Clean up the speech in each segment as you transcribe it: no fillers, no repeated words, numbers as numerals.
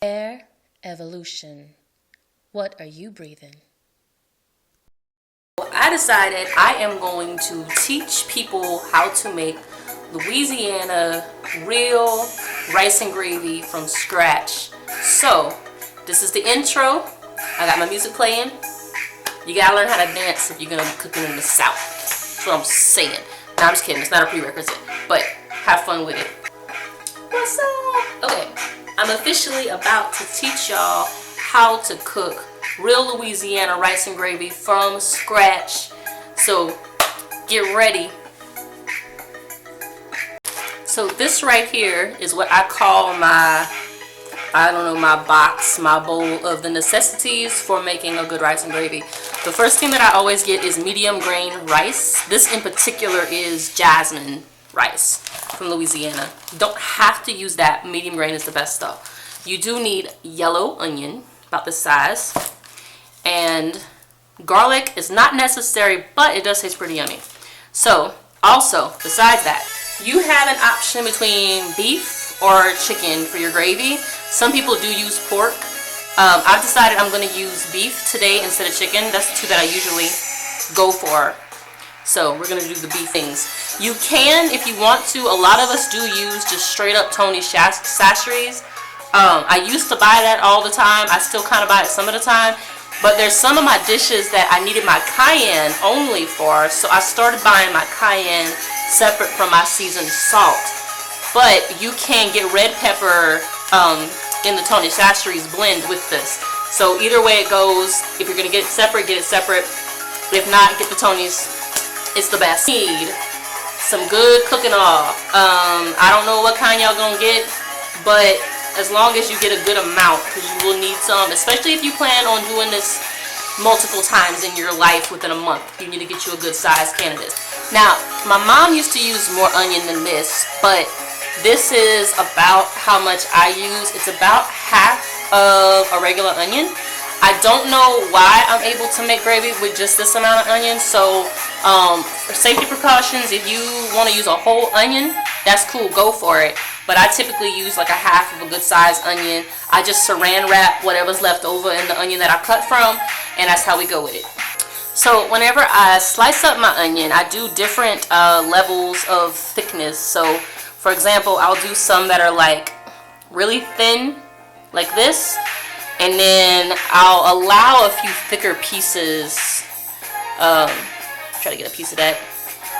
Air evolution. What are you breathing? I decided I am going to teach people how to make Louisiana real rice and gravy from scratch. So, this is the intro. I got my music playing. You gotta learn how to dance if you're gonna be cooking in the South. That's what I'm saying. No, I'm just kidding. It's not a prerequisite. But have fun with it. What's up? Okay, I'm officially about to teach y'all how to cook real Louisiana rice and gravy from scratch. So get ready. So this right here is what I call my box, my bowl of the necessities for making a good rice and gravy. The first thing that I always get is medium grain rice. This in particular is jasmine rice from Louisiana. You don't have to use that. Medium grain is the best stuff. You do need yellow onion, about this size, and garlic is not necessary, but it does taste pretty yummy. So also, besides that, you have an option between beef or chicken for your gravy. Some people do use pork. I've decided I'm going to use beef today instead of chicken. That's the two that I usually go for. So we're going to do the beef things. You can, if you want to. A lot of us do use just straight up Tony sasheries. I used to buy that all the time. I still kind of buy it some of the time. But there's some of my dishes that I needed my cayenne only for. So I started buying my cayenne separate from my seasoned salt. But you can get red pepper in the Tony Chachere's blend with this. So either way it goes, if you're going to get it separate, get it separate. If not, get the Tony's. It's the best. Need some good cooking oil. I don't know what kind y'all going to get, but as long as you get a good amount, because you will need some, especially if you plan on doing this multiple times in your life within a month. You need to get you a good size can of this. Now, my mom used to use more onion than this, but this is about how much I use. It's about half of a regular onion. I don't know why I'm able to make gravy with just this amount of onion. So for safety precautions, if you want to use a whole onion, that's cool, go for it. But I typically use like a half of a good size onion. I just saran wrap whatever's left over in the onion that I cut from, and that's how we go with it. So whenever I slice up my onion, I do different levels of thickness. So for example, I'll do some that are like really thin, like this, and then I'll allow a few thicker pieces. Try to get a piece of that,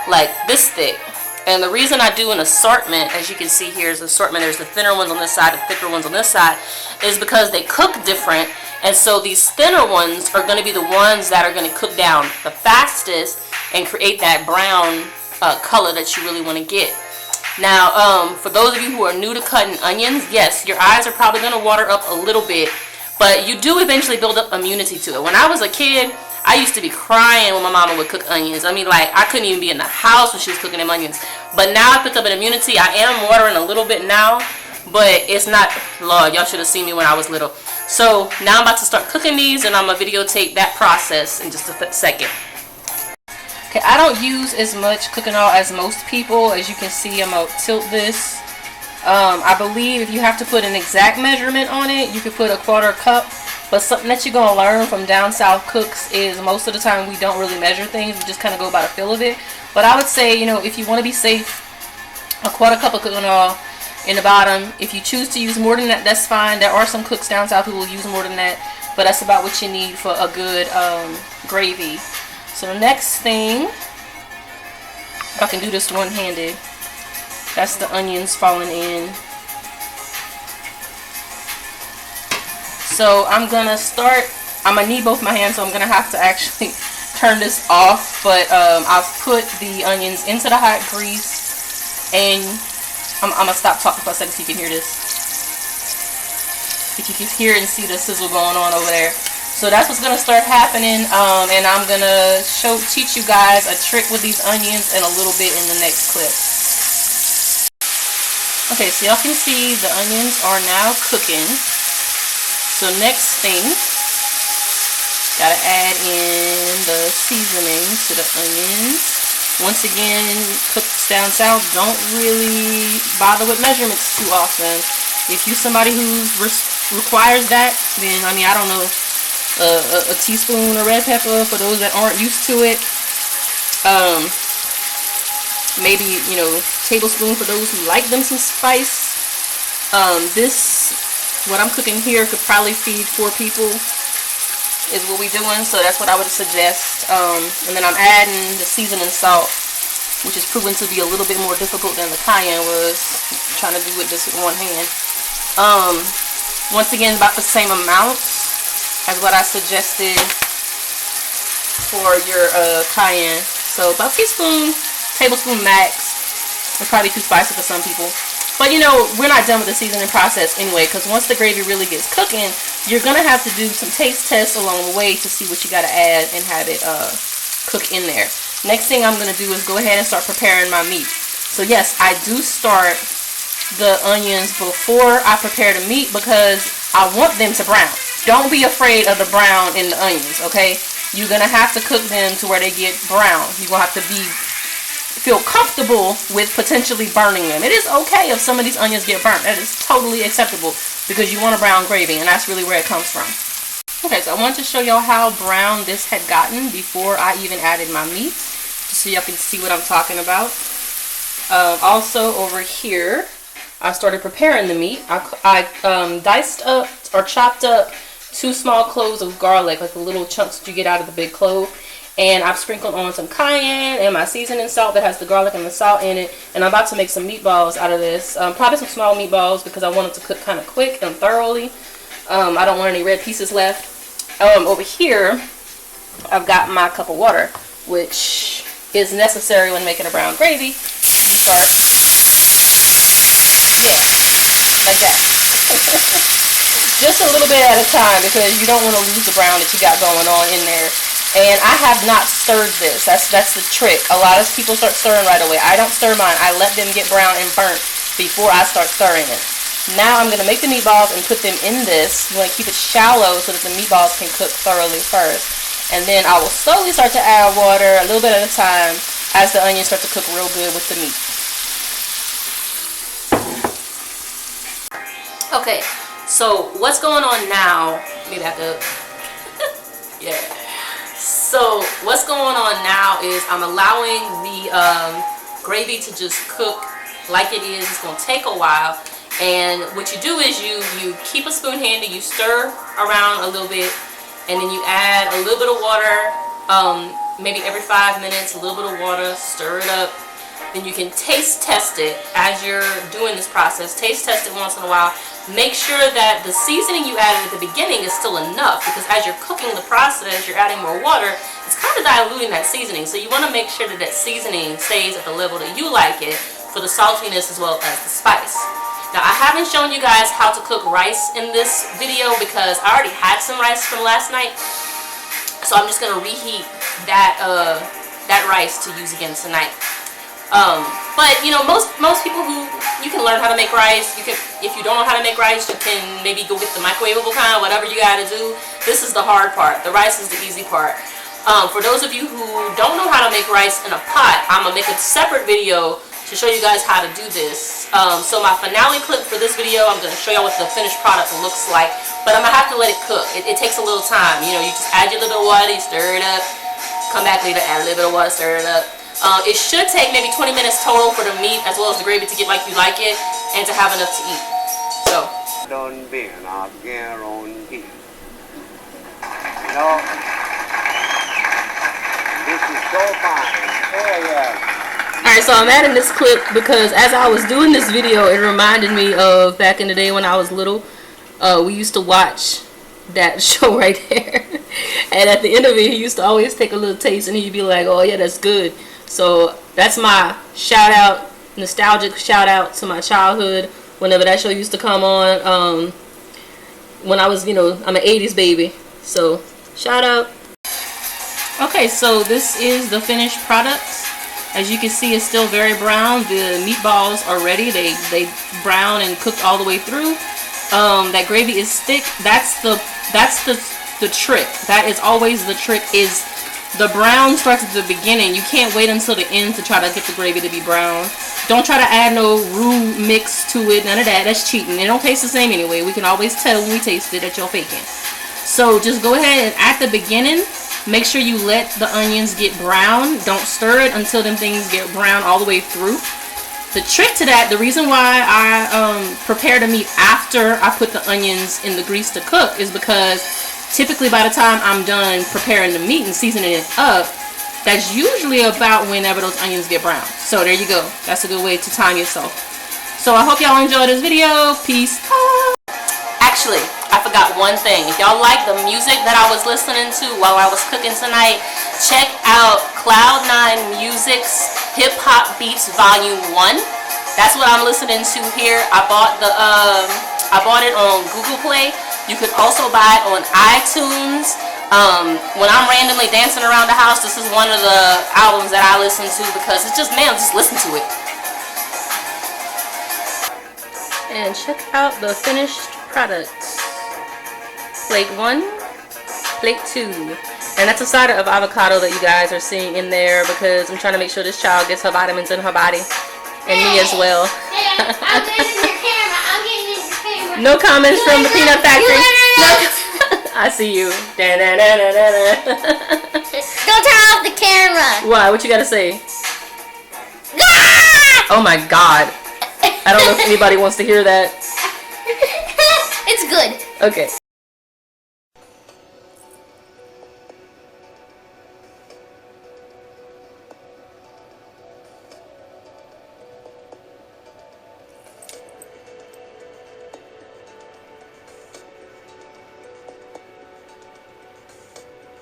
like this thick. And the reason I do an assortment, as you can see here is assortment, there's the thinner ones on this side, the thicker ones on this side, is because they cook different. And so these thinner ones are going to be the ones that are going to cook down the fastest and create that brown color that you really want to get. Now, for those of you who are new to cutting onions, yes, your eyes are probably going to water up a little bit, but you do eventually build up immunity to it. When I was a kid, I used to be crying when my mama would cook onions. I mean, like, I couldn't even be in the house when she was cooking them onions. But now I picked up an immunity. I am watering a little bit now, but it's not, Lord, y'all should have seen me when I was little. So now I'm about to start cooking these, and I'm going to videotape that process in just a second. Okay, I don't use as much cooking oil as most people. As you can see, I'm going to tilt this. I believe if you have to put an exact measurement on it, you could put a 1/4 cup. But something that you're going to learn from down south cooks is most of the time we don't really measure things. We just kind of go by the feel of it. But I would say, you know, if you want to be safe, a 1/4 cup of cooking oil in the bottom. If you choose to use more than that, that's fine. There are some cooks down south who will use more than that. But that's about what you need for a good gravy. So the next thing, if I can do this one-handed, that's the onions falling in. So I'm gonna start, I'm gonna need both my hands, so I'm gonna have to actually turn this off, but I've put the onions into the hot grease, and I'm gonna stop talking for a second so you can hear this. If you can hear and see the sizzle going on over there. So that's what's gonna start happening, and I'm gonna teach you guys a trick with these onions and a little bit in the next clip. Okay, so y'all can see the onions are now cooking. So next thing, gotta add in the seasoning to the onions. Once again, cooks down south don't really bother with measurements too often. If you're somebody who requires that, then I mean, I don't know, a teaspoon of red pepper for those that aren't used to it. Maybe, you know, tablespoon for those who like them some spice. What I'm cooking here could probably feed 4 people. Is what we're doing, so that's what I would suggest. And then I'm adding the seasoning salt, which is proven to be a little bit more difficult than the cayenne was. I'm trying to do with this with one hand. Once again, about the same amount as what I suggested for your cayenne. So about a teaspoon, tablespoon max. It's probably too spicy for some people. But you know, we're not done with the seasoning process anyway, because once the gravy really gets cooking, you're going to have to do some taste tests along the way to see what you got to add and have it cook in there. Next thing I'm going to do is go ahead and start preparing my meat. So yes, I do start the onions before I prepare the meat because I want them to brown. Don't be afraid of the brown in the onions, okay? You're going to have to cook them to where they get brown. You're going to have to feel comfortable with potentially burning them. It is okay if some of these onions get burnt. That is totally acceptable because you want a brown gravy, and that's really where it comes from. Okay, so I wanted to show y'all how brown this had gotten before I even added my meat, just so y'all can see what I'm talking about. Also over here, I started preparing the meat. I diced up or chopped up 2 small cloves of garlic, like the little chunks that you get out of the big clove. And I've sprinkled on some cayenne and my seasoning salt that has the garlic and the salt in it. And I'm about to make some meatballs out of this. Probably some small meatballs because I want it to cook kind of quick and thoroughly. I don't want any red pieces left. Over here, I've got my cup of water, which is necessary when making a brown gravy. You start, yeah, like that. Just a little bit at a time because you don't want to lose the brown that you got going on in there. And I have not stirred this. That's the trick. A lot of people start stirring right away. I don't stir mine. I let them get brown and burnt before I start stirring it. Now I'm going to make the meatballs and put them in this. You want to keep it shallow so that the meatballs can cook thoroughly first. And then I will slowly start to add water a little bit at a time as the onions start to cook real good with the meat. Okay, so what's going on now? Maybe I could... yeah. So what's going on now is I'm allowing the gravy to just cook like it is. It's going to take a while. And what you do is you keep a spoon handy, you stir around a little bit, and then you add a little bit of water, maybe every 5 minutes, a little bit of water, stir it up. Then you can taste test it as you're doing this process. Taste test it once in a while. Make sure that the seasoning you added at the beginning is still enough, because as you're cooking the process, you're adding more water. It's kind of diluting that seasoning. So you want to make sure that that seasoning stays at the level that you like it for the saltiness as well as the spice. Now, I haven't shown you guys how to cook rice in this video because I already had some rice from last night. So I'm just going to reheat that rice to use again tonight. But you know, most people you can learn how to make rice. You can, if you don't know how to make rice, you can maybe go get the microwavable kind, whatever you gotta do. This is the hard part. The rice is the easy part. For those of you who don't know how to make rice in a pot, I'm gonna make a separate video to show you guys how to do this. So my finale clip for this video, I'm gonna show y'all what the finished product looks like. But I'm gonna have to let it cook. It takes a little time. You know, you just add your little bit of water, you stir it up. Come back later, add a little bit of water, stir it up. It should take maybe 20 minutes total for the meat as well as the gravy to get like you like it and to have enough to eat. So. Don't be not guarantee. You know, this is so fine. Oh yeah. Alright, so I'm adding this clip because as I was doing this video, it reminded me of back in the day when I was little. We used to watch that show right there. And at the end of it, he used to always take a little taste and he'd be like, oh yeah, that's good. So that's my shout out, nostalgic shout out to my childhood whenever that show used to come on. When I was, you know, I'm an 80s baby. So shout out. Okay, so this is the finished product. As you can see, it's still very brown. The meatballs are ready. They brown and cooked all the way through. That gravy is thick. That's the trick. That is always the trick. Is the brown starts at the beginning. You can't wait until the end to try to get the gravy to be brown. Don't try to add no roux mix to it. None of that. That's cheating. It don't taste the same anyway. We can always tell when we taste it that you're faking. So just go ahead and at the beginning, make sure you let the onions get brown. Don't stir it until them things get brown all the way through. The trick to that, the reason why I prepare the meat after I put the onions in the grease to cook is because typically by the time I'm done preparing the meat and seasoning it up, that's usually about whenever those onions get brown. So there you go. That's a good way to time yourself. So I hope y'all enjoyed this video. Peace out. Actually, I forgot one thing. If y'all like the music that I was listening to while I was cooking tonight, check out Cloud9 Music's Hip Hop Beats Volume 1. That's what I'm listening to here. I bought it on Google Play. You could also buy it on iTunes. When I'm randomly dancing around the house, this is one of the albums that I listen to because it's just, man, just listen to it. And check out the finished product. Plate 1, plate 2. And that's a side of avocado that you guys are seeing in there because I'm trying to make sure this child gets her vitamins in her body. And me as well. Hey, I'm getting in your camera. I'm getting in your camera. No comments from the peanut factory. No. I see you. Don't turn off the camera. Why? What you gotta say? Oh my god. I don't know if anybody wants to hear that. It's good. Okay.